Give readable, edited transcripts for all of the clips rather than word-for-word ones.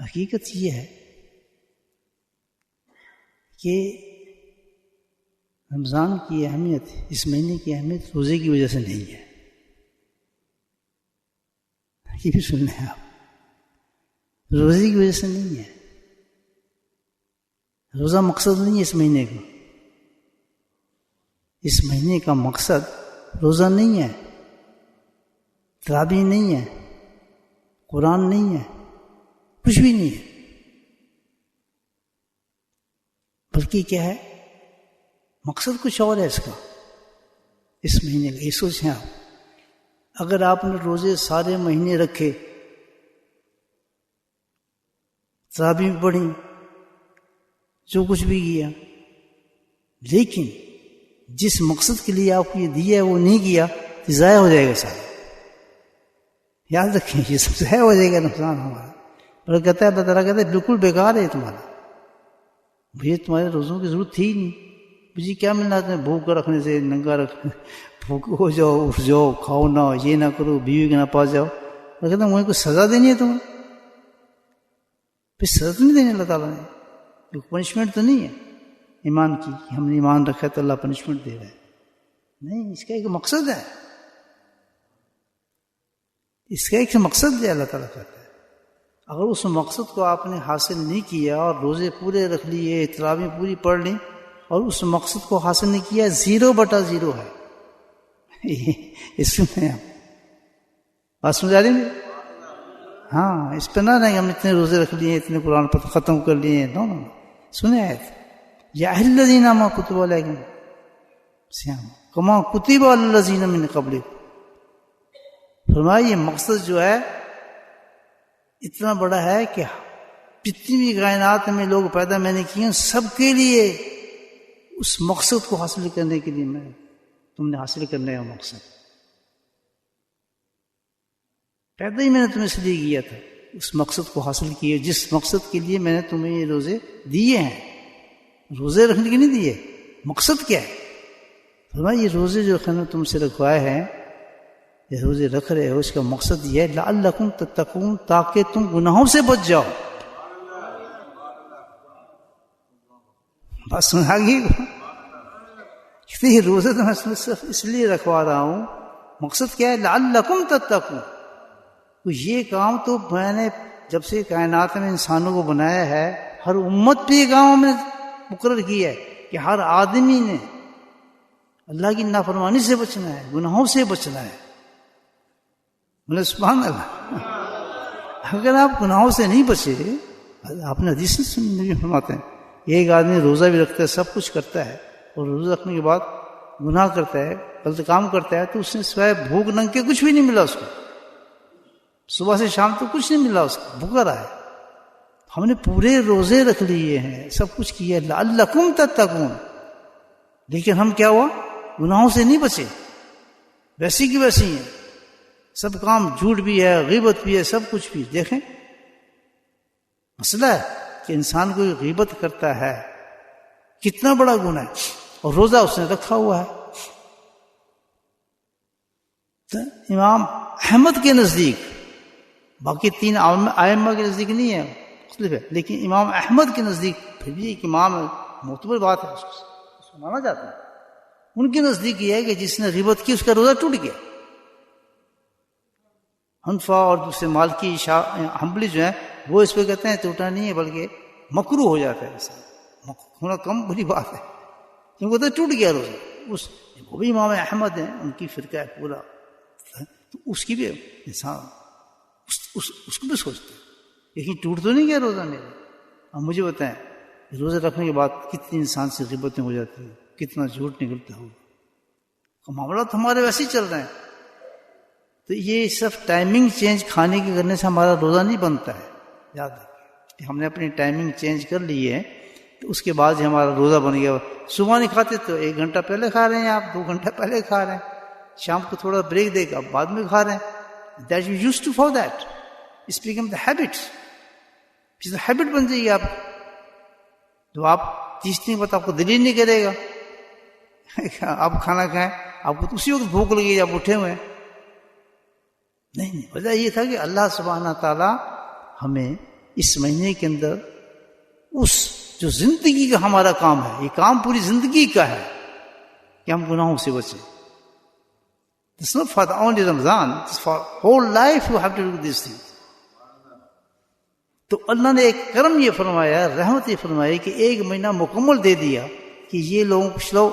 حقیقت یہ ہے کہ رمضان کی اہمیت، اس مہینے کی اہمیت روزے کی وجہ سے نہیں ہے. یہ بھی سن لیں آپ، روزے کی وجہ سے نہیں ہے. روزہ مقصد نہیں ہے اس مہینے کا. اس مہینے کا مقصد روزہ نہیں ہے، تراویح نہیں ہے، قرآن نہیں ہے، کچھ بھی نہیں ہے. بلکہ کیا ہے؟ مقصد کچھ اور ہے اس کا، اس مہینے کا. یہ سوچیں آپ، اگر آپ نے روزے سارے مہینے رکھے، تراویح پڑھی، جو کچھ بھی کیا، لیکن جس مقصد کے لیے آپ کو یہ دیا ہے وہ نہیں کیا تو ضائع ہو جائے گا سارا. یاد رکھیں، یہ سب ضائع ہو جائے گا، نقصان ہمارا. پر کہتا ہے اللہ تعالیٰ کہتا ہے بالکل بیکار ہے تمہارا، مجھے تمہارے روزوں کی ضرورت تھی ہی نہیں. مجھے کیا ملنا تھا بھوک کا رکھنے سے، ننگا رکھنے، بھوک ہو جاؤ، اٹھ جاؤ، کھاؤ نہ، یہ نہ کرو، بیوی کے نہ پاس جاؤ. اور کہتا ہے مجھے کوئی سزا دینی ہے تمہیں؟ پھر سزا تو نہیں دینی اللہ تعالیٰ نے، پنشمنٹ تو نہیں ہے ایمان کی کہ ہم نے ایمان رکھا ہے تو اللہ پنشمنٹ دے رہا ہے. نہیں، اس کا ایک مقصد ہے، اس کا ایک مقصد ہے. اللہ تعالیٰ کہتا ہے اگر اس مقصد کو آپ نے حاصل نہیں کیا اور روزے پورے رکھ لیے، تراویح پوری پڑھ لی اور اس مقصد کو حاصل نہیں کیا، 0/0 ہے. اس میں بات سمجھا رہی ہیں؟ ہاں، اس پہ نہ رہیں ہم اتنے روزے رکھ لیے، اتنے قرآن پر ختم کر لیے. نو نو، سنیں آیت، یا الذین ما کتب علیکم صیام کما کتب علی الذین من قبلکم. فرمایا یہ مقصد جو ہے اتنا بڑا ہے کہ جتنی بھی کائنات میں لوگ پیدا میں نے کیے سب کے لیے اس مقصد کو حاصل کرنے کے لیے تم نے حاصل کرنے کا مقصد پیدا ہی میں نے تمہیں اس لیے کیا تھا، اس مقصد کو حاصل کیے جس مقصد کے لیے میں نے تمہیں یہ روزے دیے ہیں. روزے رکھنے کے نہیں دیے، مقصد کیا ہے؟ فرمایا یہ روزے جو تم سے رکھوائے ہیں، یہ روزے رکھ رہے ہو، اس کا مقصد یہ ہے لعلکم تتقون، تاکہ تم گناہوں سے بچ جاؤ. بات سنا گی؟ یہ روزے تو میں صرف اس لیے رکھوا رہا ہوں، مقصد کیا ہے؟ لعلکم تتقون. یہ کام تو میں نے جب سے کائنات میں انسانوں کو بنایا ہے، ہر امت پہ یہ کام میں مقرر کیا ہے کہ ہر آدمی نے اللہ کی نافرمانی سے بچنا ہے، گناہوں سے بچنا ہے. بولے سبحان اللہ. اگر آپ گناہوں سے نہیں بچے، آپ نے حدیث نبی فرماتے ہیں ایک آدمی روزہ بھی رکھتا ہے، سب کچھ کرتا ہے، اور روزہ رکھنے کے بعد گناہ کرتا ہے، غلط کام کرتا ہے، تو اس نے سوائے بھوک ننگ کے کچھ بھی نہیں ملا اس کو. صبح سے شام تو کچھ نہیں ملا اس کو، بھوکا رہا ہے. ہم نے پورے روزے رکھ لیے ہیں، سب کچھ کیا ہے لعلکم تتقون، لیکن ہم کیا ہوا؟ گناہوں سے نہیں بچے، ویسی کی ویسی ہیں. سب کام، جھوٹ بھی ہے، غیبت بھی ہے، سب کچھ بھی. دیکھیں مسئلہ ہے کہ انسان کوئی غیبت کرتا ہے، کتنا بڑا گناہ ہے، اور روزہ اس نے رکھا ہوا ہے. تو امام احمد کے نزدیک، باقی 3 ائمہ کے نزدیک نہیں ہے، مختلف ہے، لیکن امام احمد کے نزدیک پھر بھی ایک امام معتبر بات ہے، اس کو مانا جاتا ہے. ان کے نزدیک یہ ہے کہ جس نے غیبت کی اس کا روزہ ٹوٹ گیا. حنفیٰ اور دوسرے مالکی حنبلی جو ہیں وہ اس پہ کہتے ہیں ٹوٹا نہیں ہے بلکہ مکروہ ہو جاتا ہے. ایسا ہونا کم بری بات ہے، کیونکہ تو ٹوٹ گیا روزہ. وہ بھی امام احمد ہیں، ان کی فرقہ ہے پورا، تو اس کی بھی انسان اس کو بھی سوچتے ہیں، لیکن ٹوٹ تو نہیں گیا روزہ میرا. اب مجھے بتائیں روزے رکھنے کے بعد کتنی انسان سے غیبتیں ہو جاتی ہیں، کتنا جھوٹ نکلتا ہوگا. معاملات ہمارے ویسے ہی چل رہے ہیں. تو یہ صرف ٹائمنگ چینج کھانے کے کرنے سے ہمارا روزہ نہیں بنتا ہے. یاد رکھیں ہم نے اپنی ٹائمنگ چینج کر لی ہے تو اس کے بعد ہی ہمارا روزہ بن گیا. صبح نہیں کھاتے تو 1 گھنٹہ پہلے کھا رہے ہیں، آپ 2 گھنٹہ پہلے کھا رہے ہیں. شام کو تھوڑا بریک دے گا، بعد میں کھا رہے ہیں. That you use to for that, it's become the habit. Habit بن جائے گی آپ کی. تو آپ 30 دن بعد آپ کو دل ہی نہیں کرے گا آپ کھانا کھائیں، آپ کو اسی وقت بھوک لگے گی، آپ اٹھے ہوئے ہیں. نہیں، وجہ یہ تھا کہ اللہ سبحانہ تعالیٰ ہمیں اس مہینے کے اندر اس جو زندگی کا ہمارا کام ہے، یہ کام پوری زندگی کا ہے کہ ہم گناہوں سے بچیں. It's not for only Ramadan, it's for whole life you have to do these things. تو اللہ نے ایک کرم یہ فرمایا، رحمت یہ فرمائی کہ ایک مہینہ مکمل دے دیا کہ یہ لوگوں کچھ لوگ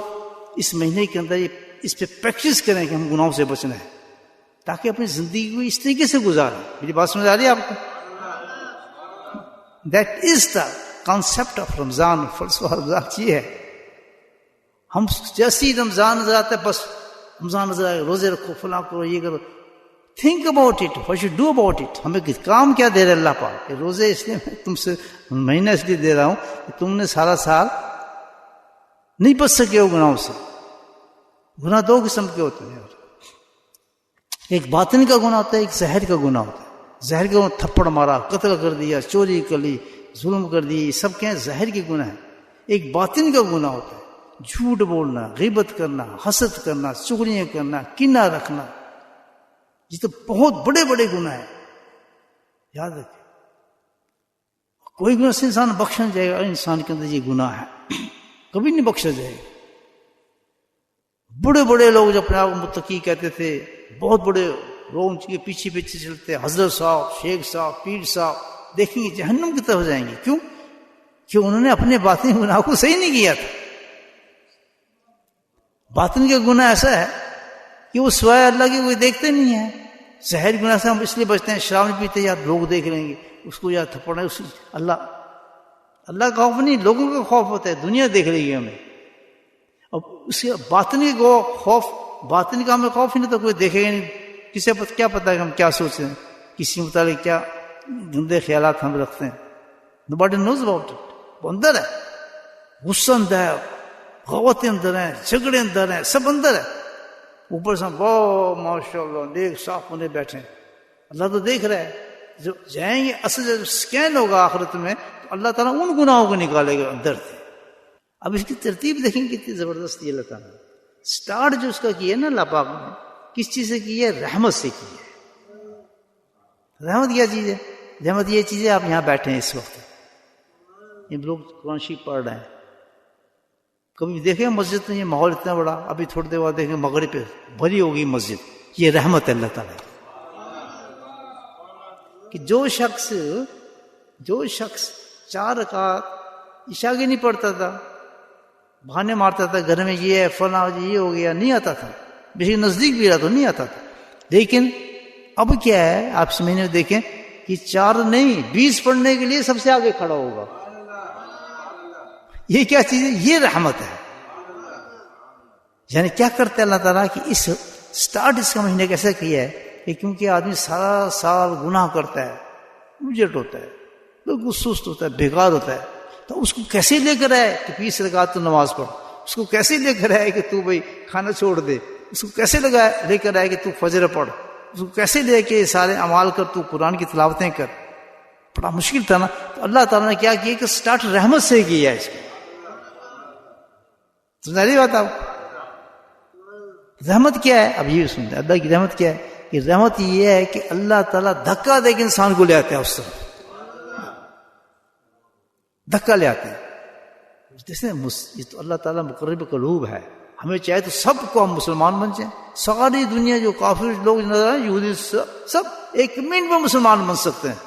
اس مہینے کے اندر اس پہ پریکٹس کریں کہ ہم گناہوں سے بچنا ہے، تاکہ اپنی زندگی کو اس طریقے سے گزاریں. میری بات سمجھ آ رہی ہے آپ کو؟ That is the concept of Ramadan. فلسفہ رمضان یہ ہے. ہم جیسے ہی رمضان نظر آتا ہے بس رمضان نظر آئے، روزے رکھو، فلاں کرو، یہ کرو. Think about it, what should do about it. ہمیں کام کیا دے رہے اللہ پاک کہ روزے اس لیے میں تم سے مہینہ اس لیے دے رہا ہوں کہ تم نے سارا سال نہیں بچ سکے ہو گناہوں سے. گناہ دو قسم کے ہوتے ہیں، ایک باطن کا گناہ ہوتا ہے، ایک ظاہر کا گناہ ہوتا ہے. ظاہر کا گناہ تھپڑ مارا، قتل کر دیا، چوری کر لی، ظلم کر دی، یہ سب کیا ہے؟ ظاہر کے گناہ ہے. ایک باطن کا گناہ ہوتا ہے، جھوٹ بولنا، غیبت کرنا، حسد کرنا، چغلیاں کرنا، کینہ رکھنا. یہ تو بہت بڑے بڑے گناہ ہیں، یاد رکھیں. کوئی گناہ سے انسان بخشا جائے گا، انسان کے اندر یہ گناہ ہے کبھی نہیں بخشا جائے گا. بڑے بڑے لوگ جو اپنے آپ کو متقی کہتے تھے، بہت بڑے لوگ ان کے پیچھے پیچھے چلتے، حضرت صاحب، شیخ صاحب، پیر صاحب، دیکھیں گے جہنم کی طرف جائیں گے. کیوں؟ کہ انہوں نے اپنے باطنی گناہ کو صحیح نہیں کیا تھا. باطن کا گناہ ایسا ہے کہ وہ سوائے اللہ کے کوئی دیکھتے نہیں ہے. ظاہر گناہ سے ہم اس لیے بچتے ہیں، شراب نہیں پیتے، یار لوگ دیکھ لیں گے اس کو، یا تھپڑنا اس اللہ کا خوف نہیں، لوگوں کا خوف ہوتا ہے، دنیا دیکھ رہی ہے ہمیں. اب اس کے باطن کے خوف، باطن کا ہمیں خوف ہی نہیں تو کوئی دیکھے گا نہیں. کسی کیا پتا کہ ہم کیا سوچیں، کسی متعلق کیا گندے خیالات ہم رکھتے ہیں. nobody knows about it. وہ اندر ہے، غصہ اندر ہے، غوطے اندر ہیں، جھگڑے اندر ہیں، سب اندر ہے. اوپر سے واہ ماشاء اللہ نیک صاف ہونے بیٹھے ہیں. اللہ تو دیکھ رہا ہے. جو جائیں گے اصل جب سکین ہوگا آخرت میں تو اللہ تعالیٰ ان گناہوں کو نکالے گا اندر سے. اب اس کی ترتیب دیکھیں کتنی زبردست ہے. اللہ تعالیٰ سٹارٹ جو اس کا کیا ہے نا اللہ پاک نے، کس چیز سے کی ہے؟ رحمت سے کی ہے. رحمت کیا چیز ہے؟ رحمت یہ چیز ہے آپ یہاں بیٹھے ہیں اس وقت، یہ لوگ قرآن شریف پڑھ رہے ہیں. کبھی دیکھیں مسجد میں یہ ماحول اتنا بڑا، ابھی تھوڑی دیر بعد دیکھیں مغرب پہ بھری ہوگی مسجد. یہ رحمت ہے اللہ تعالیٰ کہ جو شخص 4 رکعت عشاء کی نہیں پڑھتا تھا، بہانے مارتا تھا گھر میں یہ ہے فلاں یہ ہو گیا، نہیں آتا تھا، بیشک نزدیک بھی رہا تو نہیں آتا تھا. لیکن اب کیا ہے آپ اس مہینے میں دیکھیں کہ 4 نہیں 20 پڑھنے کے لیے سب سے آگے کھڑا ہوگا. یہ کیا چیز ہے؟ یہ رحمت ہے. یعنی کیا کرتا ہے اللہ تعالیٰ کہ اس سٹارٹ اس کا مہینے کیسے کیا ہے کہ کیونکہ آدمی سارا سال گناہ کرتا ہے، اجٹ ہوتا ہے، بالکل سست ہوتا ہے، بیکار ہوتا ہے، تو اس کو کیسے لے کر آئے کہ 20 رکعت تو نماز پڑھ، اس کو کیسے لے کر آئے کہ تو بھائی کھانا چھوڑ دے، اس کو کیسے لے کر آئے کہ تو فجر پڑھ، اس کو کیسے لے کے سارے اعمال کر، تو قرآن کی تلاوتیں کر. بڑا مشکل تھا نا. تو اللہ تعالیٰ نے کیا کیا کہ سٹارٹ رحمت سے کیا ہے. اس کو سمجھا رہی بات آپ؟ رحمت کیا ہے؟ اب یہ سنتے اللہ کی رحمت کیا ہے کہ رحمت یہ ہے کہ اللہ تعالیٰ دھکا دے کے انسان کو لے آتے ہیں، اس طرف دھکا لے آتے ہیں. جیسے یہ تو اللہ تعالیٰ مقرب قلوب ہے. ہمیں چاہے تو سب کو ہم مسلمان بن جائیں. ساری دنیا جو کافر لوگ نظر آئے یہودی سب 1 منٹ میں مسلمان بن سکتے ہیں.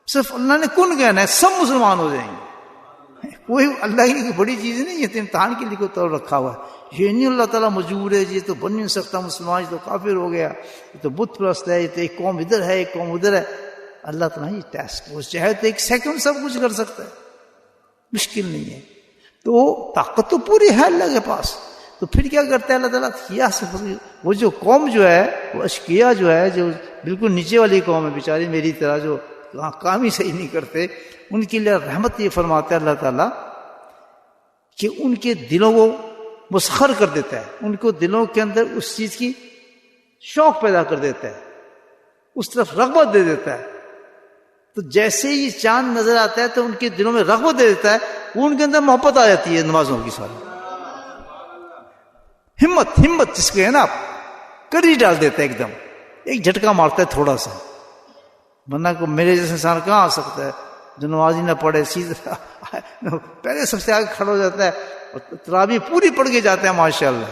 صرف اللہ نے کن کہنا ہے، سب مسلمان ہو جائیں گے. کوئی اللہ کی کوئی بڑی چیز نہیں، یہ تو امتحان کے لیے کوئی طور رکھا ہوا ہے. یہ نہیں اللہ تعالیٰ مجبور ہے، یہ تو بن نہیں سکتا مسلمان، یہ تو کافر ہو گیا، یہ تو بت پرست ہے، یہ تو ایک قوم ادھر ہے ایک قوم ادھر ہے. اللہ تعالیٰ یہ ٹیسٹ، وہ چاہے تو 1 سیکنڈ سب کچھ کر سکتا ہے، مشکل نہیں ہے. تو طاقت تو پوری ہے اللہ کے پاس. تو پھر کیا کرتا ہے اللہ تعالیٰ؟ وہ جو قوم جو ہے، وہ اشقیاء جو ہے، جو بالکل نیچے والی قوم ہے بیچاری میری طرح، جو کام ہی صحیح نہیں کرتے، ان کے لیے رحمت یہ فرماتا ہے اللہ تعالیٰ کہ ان کے دلوں کو مسخر کر دیتا ہے، ان کو دلوں کے اندر اس چیز کی شوق پیدا کر دیتا ہے، اس طرف رغبت دے دیتا ہے. تو جیسے ہی چاند نظر آتا ہے تو ان کے دلوں میں رغبت دے دیتا ہے، وہ ان کے اندر محبت آ جاتی ہے نمازوں کی. ساری ہمت جس کو ہے نا، آپ کڑی ڈال دیتا ہے، ایک جھٹکا مارتا ہے تھوڑا سا. ورنہ کو میرے جیسے انسان کہاں آ سکتا ہے؟ جو نمازی نہ پڑھے سیدھا پہلے سب سے آگے کھڑا ہو جاتا ہے اور تراویح پوری پڑھ کے جاتا ہے ماشاءاللہ،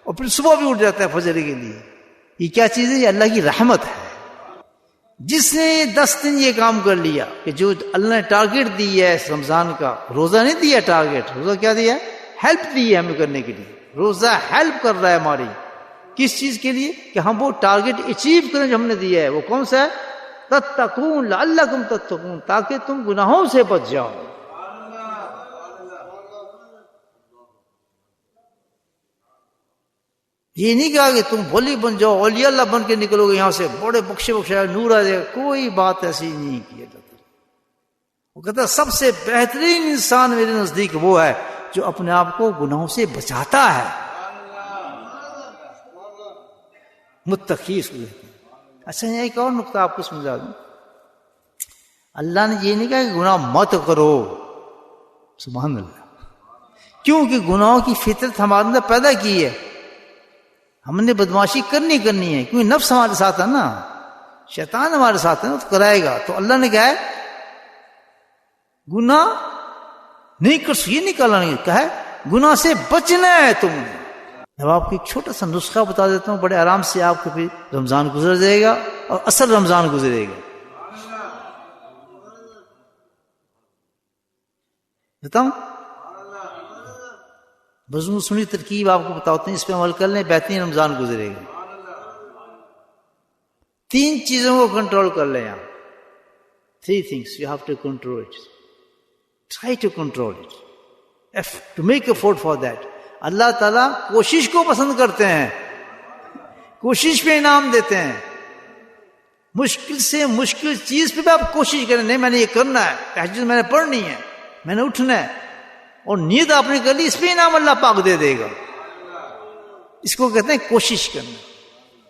اور پھر صبح بھی اٹھ جاتا ہے فجر کے لیے. یہ کیا چیز ہے؟ یہ اللہ کی رحمت ہے. جس نے 10 دن یہ کام کر لیا کہ جو اللہ نے ٹارگیٹ دی ہے اس رمضان کا، روزہ نہیں دیا ٹارگیٹ، روزہ کیا دیا ہے؟ ہیلپ دی ہے ہمیں کرنے کے لیے. روزہ ہیلپ کر رہا ہے ہماری کس چیز کے لیے؟ کہ ہم وہ ٹارگیٹ اچیو کریں جو ہم نے دیا ہے. وہ کون سا ہے؟ تتقون لعلکم تتقون، تاکہ تم گناہوں سے بچ جاؤ. یہ نہیں کہا کہ تم بھولی بن جاؤ، اولیاء اللہ بن کے نکلو گے یہاں سے، بڑے بخشے بخشے نور آ جائے گا. کوئی بات ایسی نہیں کی اللہ تعالیٰ. وہ کہتا ہے سب سے بہترین انسان میرے نزدیک وہ ہے جو اپنے آپ کو گناہوں سے بچاتا ہے. متقی اس کو کہتے ہیں. اچھا یہ ایک اور نقطہ آپ کو سمجھا دوں. اللہ نے یہ نہیں کہا کہ گناہ مت کرو، سبحان اللہ، کیونکہ گناہوں کی فطرت ہمارے اندر پیدا کی ہے. ہم نے بدماشی کرنی ہے، کیونکہ نفس ہمارے ساتھ ہے نا، شیطان ہمارے ساتھ ہے نا، تو کرائے گا. تو اللہ نے کہا ہے گناہ نہیں کر، یہ نہیں کہا ہے گناہ سے بچنا ہے تم نے. اب آپ کو ایک چھوٹا سا نسخہ بتا دیتا ہوں، بڑے آرام سے آپ کو پھر رمضان گزر جائے گا اور اصل رمضان گزرے گا. بتاؤں بزم سنی ترکیب آپ کو بتاتے ہیں، اس پہ عمل کر لیں، بہترین رمضان گزرے گا. 3 چیزوں کو کنٹرول کر لیں آپ. 3 things you have to control it. Try to control it. To make effort for that. اللہ تعالیٰ کوشش کو پسند کرتے ہیں، کوشش پہ انعام دیتے ہیں. مشکل سے مشکل چیز پہ بھی آپ کوشش کریں، نہیں میں نے یہ کرنا ہے، تہجد میں نے پڑھنی ہے، میں نے اٹھنا ہے، اور نیت آپ نے کر لی، اس پہ انعام اللہ پاک دے دے گا. اس کو کہتے ہیں کوشش کرنا.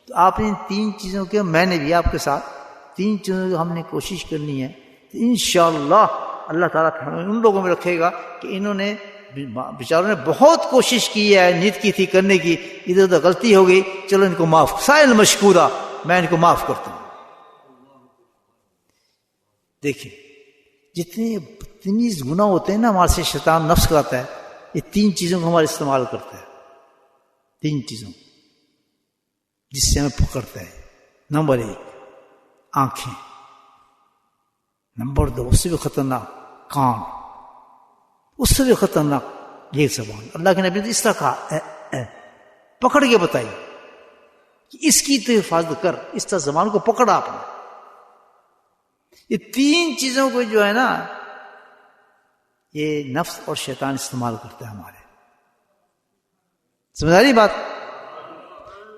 تو آپ نے ان 3 چیزوں کے، میں نے بھی آپ کے ساتھ 3 چیزوں کی ہم نے کوشش کرنی ہے. تو انشاءاللہ اللہ تعالیٰ ہمیں ان لوگوں میں رکھے گا کہ انہوں نے بیچاروں نے بہت کوشش کی ہے، نیت کی تھی کرنے کی، ادھر ادھر غلطی ہو گئی، چلو ان کو معاف، سائل مشکورہ، میں ان کو معاف کرتا ہوں. دیکھیں جتنے بدتمیز گناہ ہوتے ہیں نا ہمارے سے شیطان نفس کراتا ہے، یہ 3 چیزوں کو ہمارا استعمال کرتا ہے. 3 چیزوں جس سے ہمیں پکڑتا ہے. نمبر 1 آنکھیں، نمبر 2 اس سے بھی خطرناک کان، اس سے بھی خطرناک یہ زبان. اللہ کے نبی نے اس طرح کہا پکڑ کے بتائی کہ اس کی تو حفاظت کر، اس طرح زبان کو پکڑا آپ نے. یہ 3 چیزوں کو جو ہے نا یہ نفس اور شیطان استعمال کرتا ہے ہمارے. سمجھ آ رہی بات؟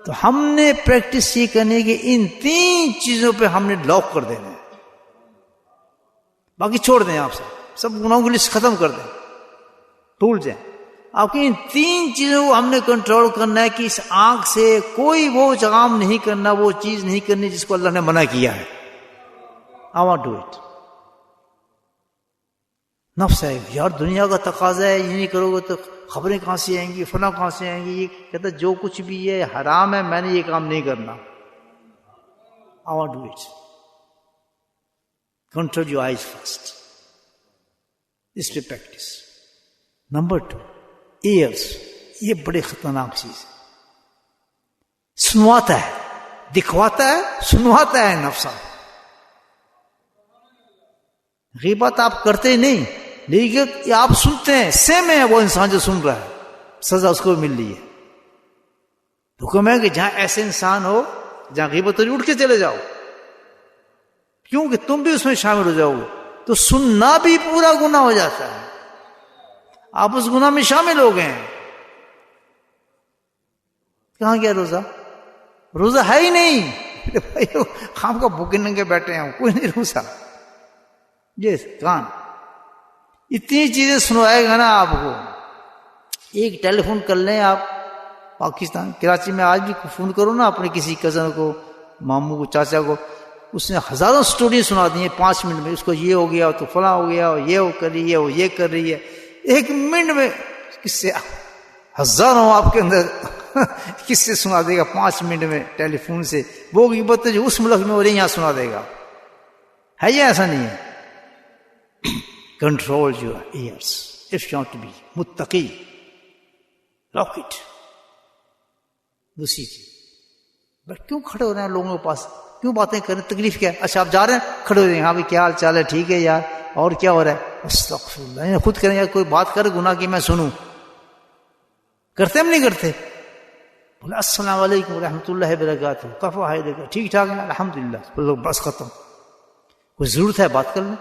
تو ہم نے پریکٹس یہ کرنی ہے کہ ان 3 چیزوں پہ ہم نے لاک کر دینا ہے. باقی چھوڑ دیں، آپ سب گناہوں کی لسٹ ختم کر دیں، بھول جائیں. آپ کی ان 3 چیزوں کو ہم نے کنٹرول کرنا ہے کہ اس آنکھ سے کوئی وہ کام نہیں کرنا، وہ چیز نہیں کرنی جس کو اللہ نے منع کیا ہے. I want to do it. نفس ہے یار، دنیا کا تقاضا ہے، یہ نہیں کرو گے تو خبریں کہاں سے آئیں گی، فلاں کہاں سے آئیں گی. یہ کہتا ہے جو کچھ بھی ہے حرام ہے، میں نے یہ کام نہیں کرنا. I want to do it. Control your eyes first. اس پہ پریکٹس. نمبر 2 ایئرس، یہ بڑے خطرناک چیز ہے. سنواتا ہے، دکھواتا ہے، سنواتا ہے نفس. غیبت آپ کرتے نہیں، لیکن آپ سنتے ہیں، سیم ہے وہ انسان جو سن رہا ہے، سزا اس کو مل رہی ہے. حکم ہے کہ جہاں ایسے انسان ہو جہاں غیبت ہو، اٹھ کے چلے جاؤ، کیونکہ تم بھی اس میں شامل ہو جاؤ گے. تو سننا بھی پورا گناہ ہو جاتا ہے، آپ اس گناہ میں شامل ہو گئے ہیں. کہاں گیا روزہ؟ روزہ ہے ہی نہیں. خام کا بھوکے ننگے بیٹھے ہیں، کوئی نہیں روزہ. یہ کان اتنی چیزیں سنوائے گا نا آپ کو. ایک ٹیلی فون کر لیں آپ پاکستان کراچی میں، آج بھی فون کرو نا اپنے کسی کزن کو، ماموں کو، چاچا کو، اس نے ہزاروں سٹوری سنا دی ہیں 5 منٹ میں. اس کو یہ ہو گیا تو فلاں ہو گیا، یہ وہ کر رہی ہے، وہ یہ کر رہی ہے. 1 منٹ میں کس سے ہزاروں آپ کے اندر کس سے سنا دے گا 5 منٹ میں ٹیلی فون سے. وہ غیبت جو اس ملک میں ہو رہی ہے یہاں سنا دے گا. ہے یا ایسا نہیں ہے؟ Control your ears. If you want to be muttaqi, lock it. دوسری چیز، بٹ کیوں کھڑے ہو رہے ہیں لوگوں کے پاس، کیوں باتیں کریں، تکلیف کیا ہے؟ اچھا آپ جا رہے ہیں، کھڑے ہو رہے ہیں، ہاں بھائی کیا حال چال ہے، ٹھیک ہے یار، اور کیا ہو رہا ہے، استغفر اللہ، خود کریں یا کوئی بات کرے گناہ کی میں سنوں، کرتے ہم نہیں کرتے، بولے السلام علیکم ورحمۃ اللہ وبرکاتہ، کفا ہے دیکھا ٹھیک ٹھاک ہے الحمدللہ، بولو بس ختم، کوئی ضرورت ہے بات کرنے،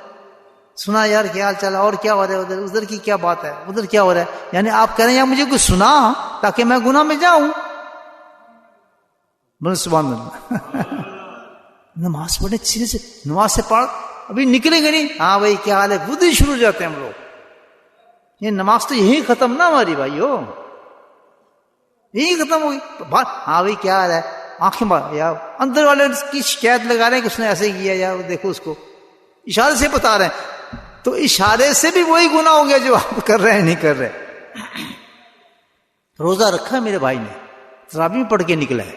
سنا یار کیا حال چال ہے، اور کیا ہو رہا ہے ادھر کی کیا بات ہے، ادھر کیا ہو رہا ہے، یعنی آپ کہہ رہے ہیں یا مجھے کچھ سنا تاکہ میں گناہ میں جاؤں، بولے سبحان اللہ۔ نماز پڑھنے سیدھے سے، نماز سے پڑھ ابھی نکلیں گے نہیں، ہاں بھائی کیا حال ہے، خود ہی شروع ہو جاتے ہیں ہم لوگ، یہ نماز تو یہی ختم نہ ہماری بھائیو، یہی ختم ہوگی، ہاں بھائی کیا حال ہے، آنکھیں بار یا اندر والے کی شکایت لگا رہے ہیں کہ اس نے ایسے کیا یا دیکھو اس کو، اشارے سے بتا رہے ہیں، تو اشارے سے بھی وہی گناہ ہو گیا جو آپ کر رہے ہیں نہیں کر رہے۔ روزہ رکھا ہے میرے بھائی نے، تراویح پڑھ کے نکلا ہے،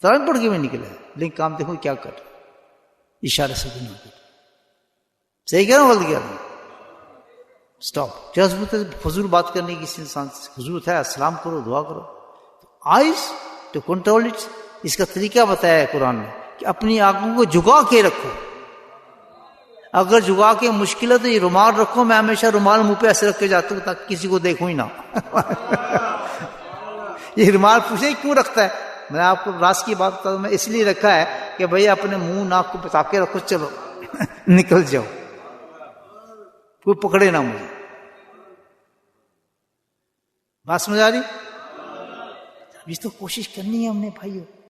تراویح پڑھ کے بھی نکلا ہے، لیکن کام دیکھو کیا کر، اشارے سے گناہ کر، صحیح کہہ رہا ہوں غلط کہہ رہا ہوں؟ اسٹاپ، کیا ضرورت ہے فضول بات کرنے کی، کسی انسان سے ضرورت ہے السلام کرو، دعا کرو۔ آئیز ٹو کنٹرول اٹ، اس کا طریقہ بتایا ہے قرآن نے کہ اپنی آنکھوں کو جھکا کے رکھو، اگر جھکا کے مشکل ہے تو یہ رومال رکھو، میں ہمیشہ رومال منہ پہ ایسے رکھ کے جاتا ہوں تاکہ کسی کو دیکھوں ہی نہ، یہ رومال پوچھیں کیوں رکھتا ہے، میں آپ کو راز کی بات بتا دوں، میں اس لیے رکھا ہے کہ بھئی اپنے منہ ناک کو بتا کے رکھو، چلو نکل جاؤ، کوئی پکڑے نہ مجھے، بات سمجھ آ رہی؟ ابھی تو کوشش کرنی ہے ہم نے بھائیو،